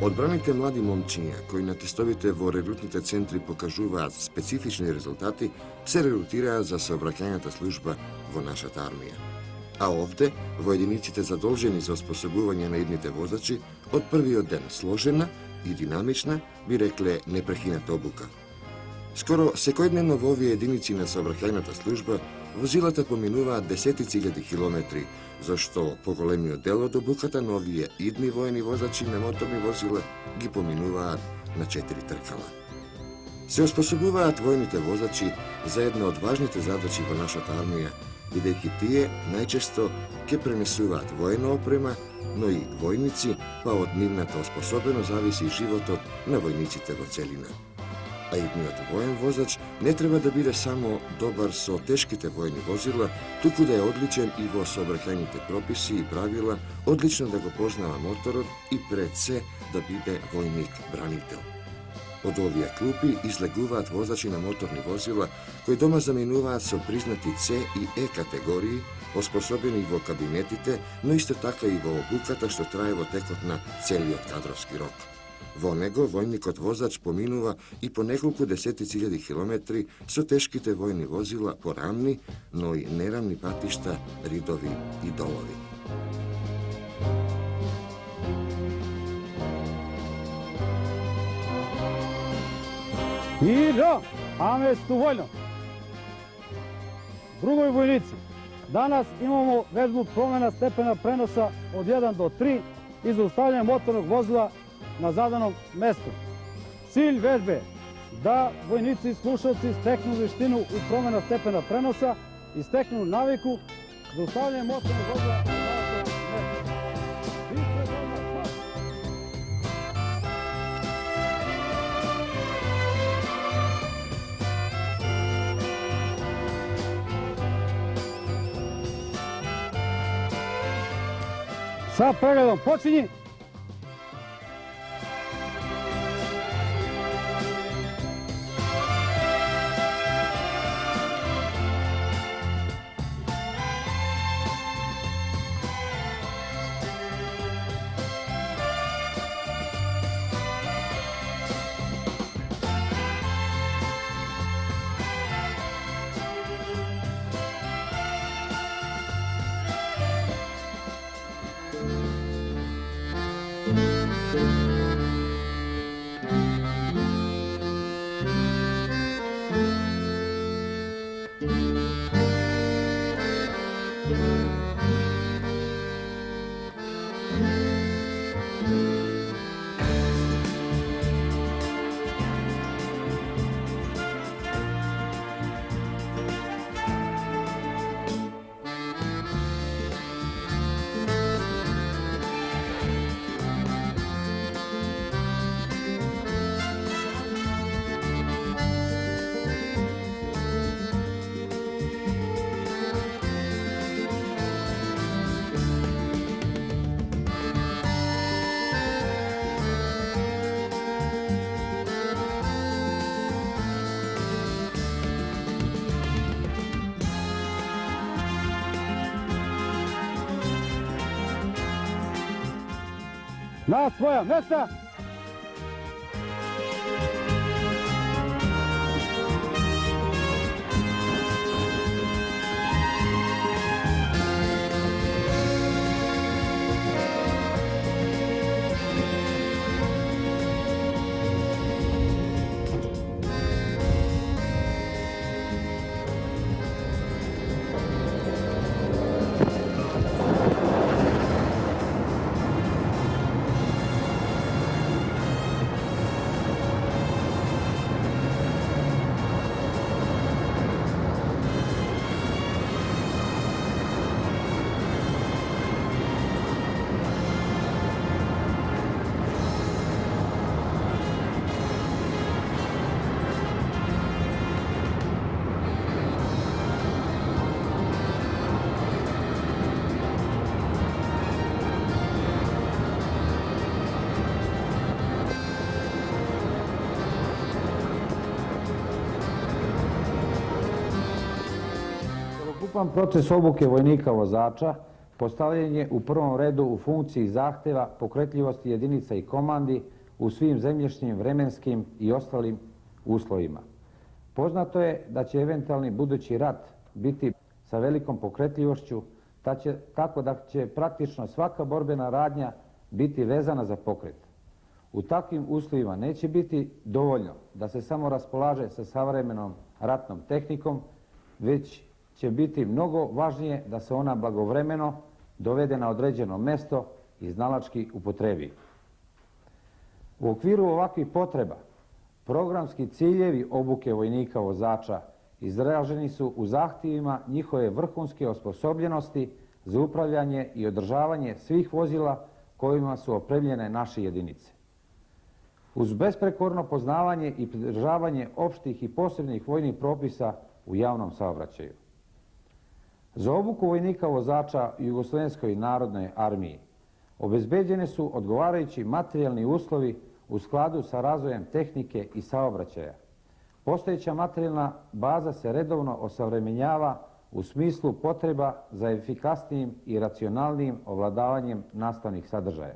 Odbranite mladi momčinja, koji na testовите во рекрутните центри покажуваат специфични резултати, се рекрутираат за сообраќајната служба во нашата армија. А овде, во единиците задолжени за оспособување на идните возачи, од првиот ден сложена и динамична, би рекле непрекината обука. Скоро секојдневно во овие единици на сообраќајната служба возилата поминуваат десетици илјади километри, зашто поголемиот дел од обуката на овие идни воени возачи на моторни возила ги поминуваат на 4 тркала. Се оспособуваат војните возачи за една од важните задачи во нашата армија, бидејќи тие најчесто ќе пренесуваат воена опрема, но и војници, па од нивната оспособеност зависи животот на војниците во целина. А идниот воен возач не треба да биде само добар со тешките војни возила, туку да е одличен и во сообраќајните прописи и правила, одлично да го познава моторот и пред се да биде војник-бранител. Од овие клупи излегуваат возачи на моторни возила кои дома заминуваат со признати С и Е категории, оспособени во кабинетите, но исто така и во обуката што трае во текот на целиот кадровски рок. Во него војникот возач поминува и по неколку десетици илјади километри со тешките војни возила по рамни, но и нерамни патишта, ридови и долови. Иро, аместу војно. Други војници, данас имамо вежбу промена степена преноса од 1 до 3 и заустављање моторnog возила на заданом место. Cilj vežbe je da vojnici i slušalci steknu veštinu u promena stepena prenosa i steknu naviku za ustavljanje motornog vozila na zadanom mestu. Sa pregledom počinji. Na svoja mesta. Celokupan proces obuke vojnika vozača postavljen je u prvom redu u funkciji zahtjeva pokretljivosti jedinica i komandi u svim zemljišnim, vremenskim i ostalim uslovima. Poznato je da će eventualni budući rat biti sa velikom pokretljivošću, tako da će praktično svaka borbena radnja biti vezana za pokret. U takvim uslovima neće biti dovoljno da se samo raspolaže sa savremenom ratnom tehnikom, već će biti mnogo važnije da se ona blagovremeno dovede na određeno mesto i znalački upotrebi. U okviru ovakvih potreba programski ciljevi obuke vojnika vozača izraženi su u zahtjevima njihove vrhunske osposobljenosti za upravljanje i održavanje svih vozila kojima su opremljene naše jedinice. Uz besprekorno poznavanje i pridržavanje opštih i posebnih vojnih propisa u javnom saobraćaju. Za obuku vojnika vozača u Jugoslovenskoj narodnoj armiji obezbeđene su odgovarajući materijalni uslovi u skladu sa razvojem tehnike i saobraćaja. Postojeća materijalna baza se redovno osavremenjava u smislu potreba za efikasnijim i racionalnijim ovladavanjem nastavnih sadržaja.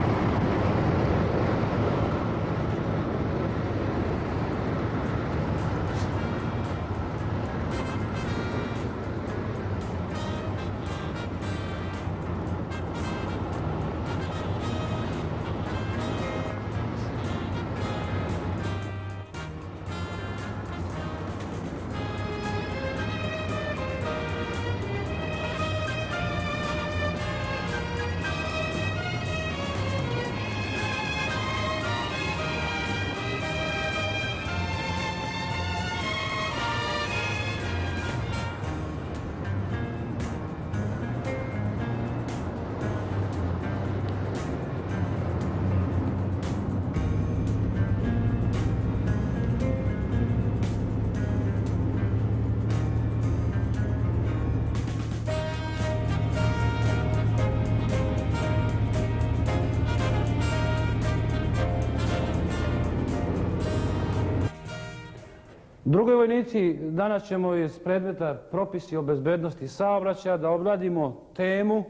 Drugi vojnici, danas ćemo iz predmeta propisi o bezbednosti saobraćaja da obradimo temu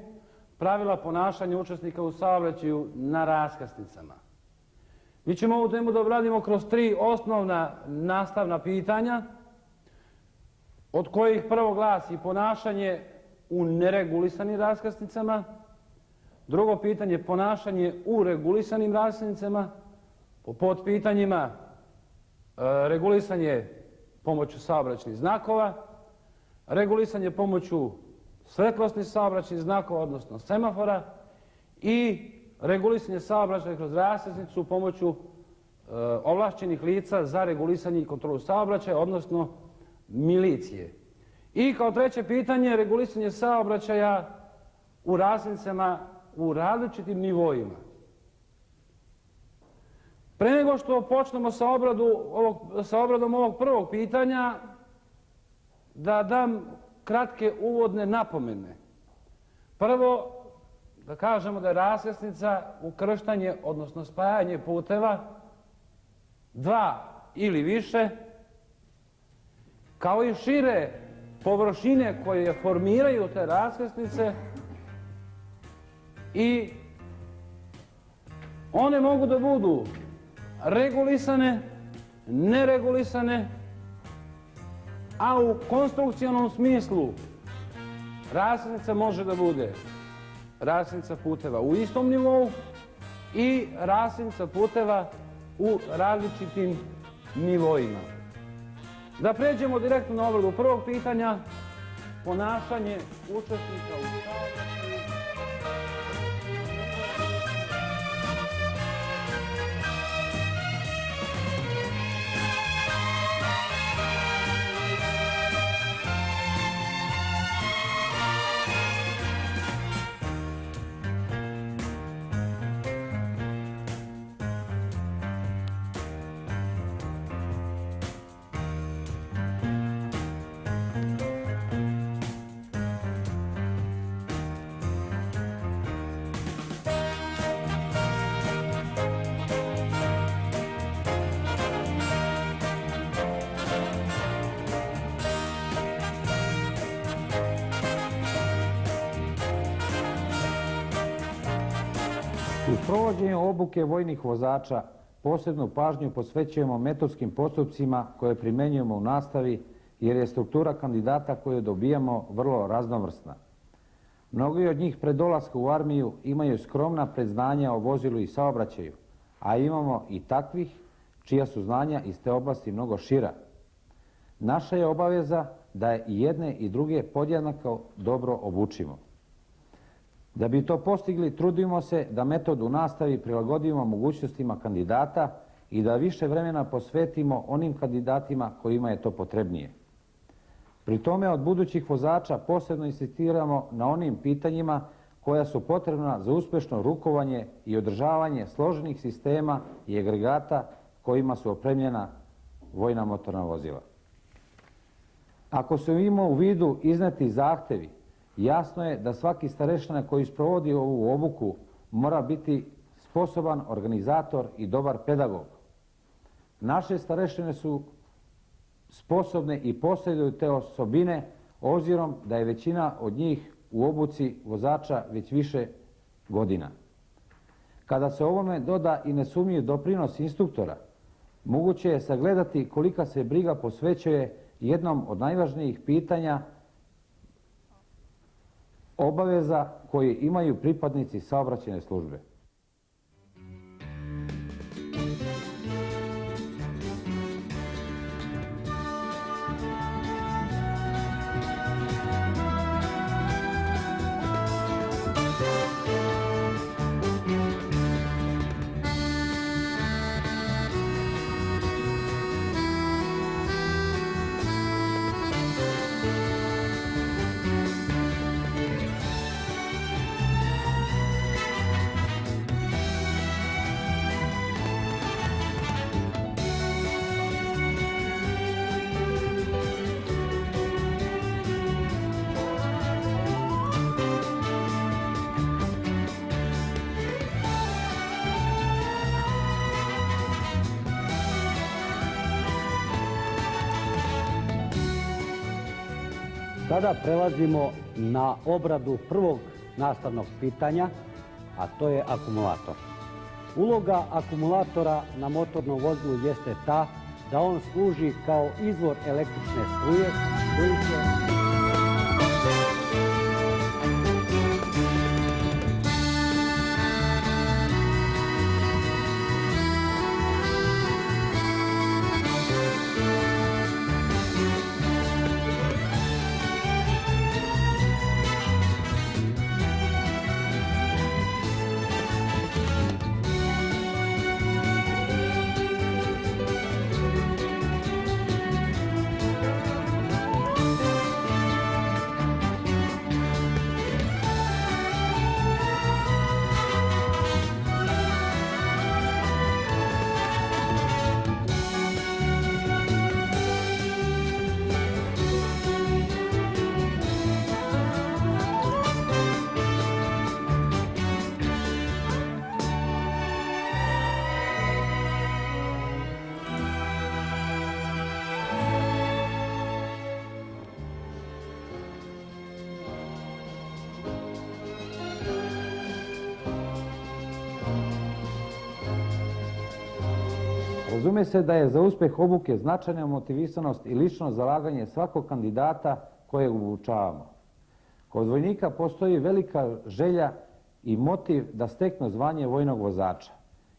pravila ponašanja učesnika u saobraćaju na raskrsnicama. Mi ćemo ovu temu da obradimo kroz 3 osnovna nastavna pitanja, od kojih prvo glasi ponašanje u neregulisanim raskrsnicama, drugo pitanje ponašanje u regulisanim raskrsnicama, po podpitanjima regulisanje pomoću saobraćajnih znakova, regulisanje pomoću svetlosnih saobraćajnih znakova, odnosno semafora, i regulisanje saobraćaja kroz raskrsnicu pomoću ovlašćenih lica za regulisanje i kontrolu saobraćaja, odnosno milicije. I kao treće pitanje, regulisanje saobraćaja u raskrsnicama u različitim nivoima. Pre nego što počnemo sa obradom ovog prvog pitanja, da dam kratke uvodne napomene. Prvo, da kažemo da je raskrsnica ukrštanje, odnosno spajanje puteva, 2 ili više, kao i šire površine koje formiraju te raskrsnice, i one mogu da budu regulisane, neregulisane, a u konstrukcionalnom smislu raskrsnica može da bude raskrsnica puteva u istom nivou i raskrsnica puteva u različitim nivoima. Da pređemo direktno na obradu prvog pitanja, ponašanje učesnika u saobraćaju. U sprovođenju obuke vojnih vozača posebnu pažnju posvećujemo metodskim postupcima koje primjenjujemo u nastavi jer je struktura kandidata koju dobijamo vrlo raznovrsna. Mnogi od njih pred dolaskom u armiju imaju skromna predznanja o vozilu i saobraćaju, a imamo i takvih čija su znanja iz te oblasti mnogo šira. Naša je obaveza da i jedne i druge podjednako dobro obučimo. Da bi to postigli, trudimo se da metod u nastavi prilagodimo mogućnostima kandidata i da više vremena posvetimo onim kandidatima kojima je to potrebnije. Pri tome od budućih vozača posebno insistiramo na onim pitanjima koja su potrebna za uspješno rukovanje i održavanje složenih sistema i agregata kojima su opremljena vojna motorna vozila. Ako se ima u vidu izneti zahtevi, jasno je da svaki starešina koji sprovodi ovu obuku mora biti sposoban organizator i dobar pedagog. Naše starešine su sposobne i posjeduju te osobine, obzirom da je većina od njih u obuci vozača već više godina. Kada se ovome doda i nesumnjiv doprinos instruktora, moguće je sagledati kolika se briga posvećuje jednom od najvažnijih pitanja obaveza koje imaju pripadnici saobraćajne službe. Sada prelazimo na obradu prvog nastavnog pitanja, a to je akumulator. Uloga akumulatora na motornom vozilu jeste ta da on služi kao izvor električne struje koji će... Razume se da je za uspjeh obuke značajna motivisanost i lično zalaganje svakog kandidata kojeg obučavamo. Kod vojnika postoji velika želja i motiv da steknu zvanje vojnog vozača,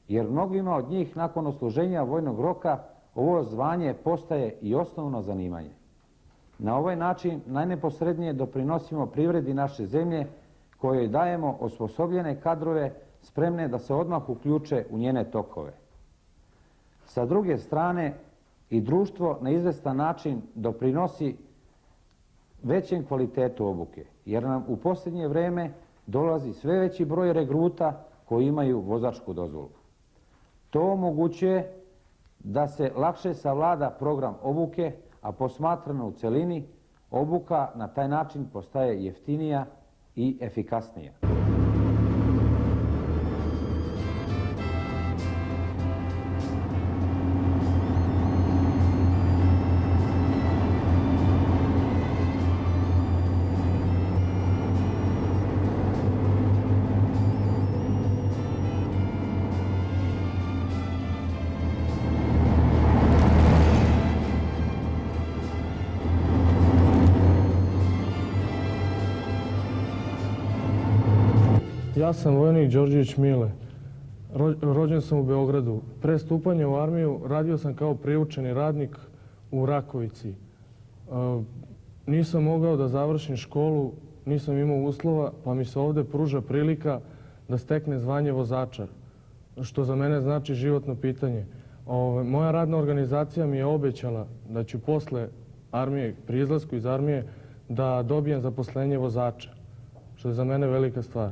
jer mnogima od njih nakon odsluženja vojnog roka ovo zvanje postaje i osnovno zanimanje. Na ovaj način najneposrednije doprinosimo privredi naše zemlje kojoj dajemo osposobljene kadrove spremne da se odmah uključe u njene tokove. Sa druge strane, i društvo na izvestan način doprinosi većem kvalitetu obuke, jer nam u posljednje vrijeme dolazi sve veći broj regruta koji imaju vozačku dozvolu. To omogućuje da se lakše savlada program obuke, a posmatrano u celini, obuka na taj način postaje jeftinija i efikasnija. Ja sam vojnik Đorđević Mile. Rođen sam u Beogradu. Pre stupanja u armiju radio sam kao priučeni radnik u Rakovici. Nisam mogao da završim školu, nisam imao uslova, pa mi se ovde pruža prilika da stekne zvanje vozača, što za mene znači životno pitanje. Moja radna organizacija mi je obećala da ću posle armije, pri izlasku iz armije, da dobijem zaposlenje vozača, što je za mene velika stvar.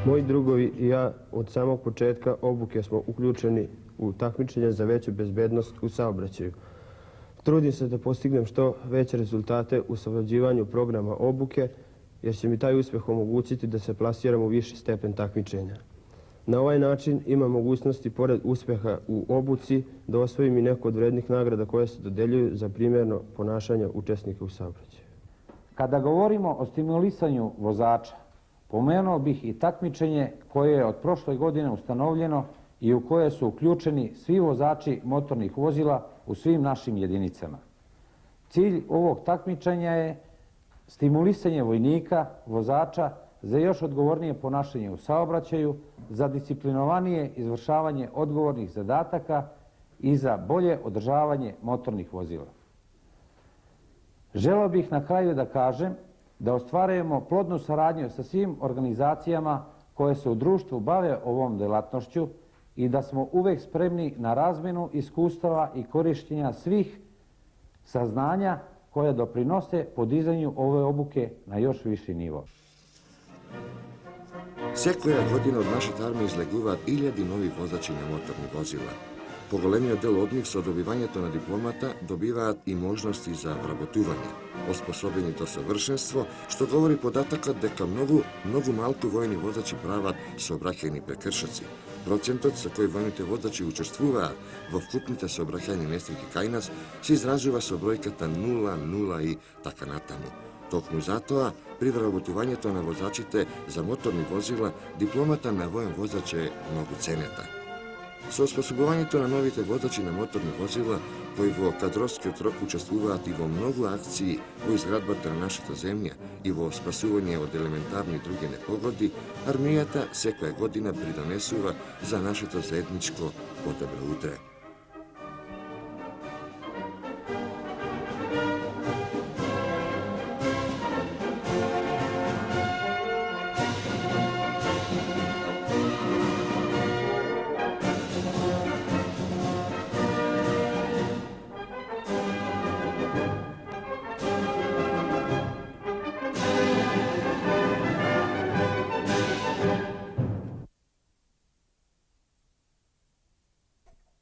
Moji drugovi i ja od samog početka obuke smo uključeni u takmičenje za veću bezbednost u saobraćaju. Trudim se da postignem što veće rezultate u savlađivanju programa obuke, jer će mi taj uspeh omogućiti da se plasiram u viši stepen takmičenja. Na ovaj način imam mogućnosti, pored uspeha u obuci, da osvojim i neko od vrednih nagrada koje se dodeljuju za primjerno ponašanje učesnika u saobraćaju. Kada govorimo o stimulisanju vozača, pomenuo bih i takmičenje koje je od prošle godine ustanovljeno i u koje su uključeni svi vozači motornih vozila u svim našim jedinicama. Cilj ovog takmičenja je stimulisanje vojnika, vozača za još odgovornije ponašanje u saobraćaju, za disciplinovanije izvršavanje odgovornih zadataka i za bolje održavanje motornih vozila. Želeo bih na kraju da kažem da ostvarujemo plodnu saradnju sa svim organizacijama koje se u društvu bave ovom delatnošću i da smo uvek spremni na razmenu iskustava i korištenja svih saznanja koje doprinose podizanju ove obuke na još viši nivo. Всекоја година од нашата армија излегуваат илјади нови возачи на моторни возила. Поголемиот дел од нив со добивањето на дипломата добиваат и можности за вработување, оспособени до совршенство, што говори податокот дека многу малку војни возачи прават сообраќајни прекршоци. Процентот со кој војните возачи учествуваат во вкупните сообраќајни несреќи кај нас се изразува со бројката 0,0 и така натаму. Токму затоа, при вработувањето на возачите за моторни возила, дипломата на воен возач е многу ценета. Со оспособувањето на новите возачи на моторни возила, кои во кадровскиот рок учествуваат и во многу акции во изградбата на нашата земја и во спасување од елементарни други непогоди, армијата секоја година придонесува за нашето заедничко подобро утре.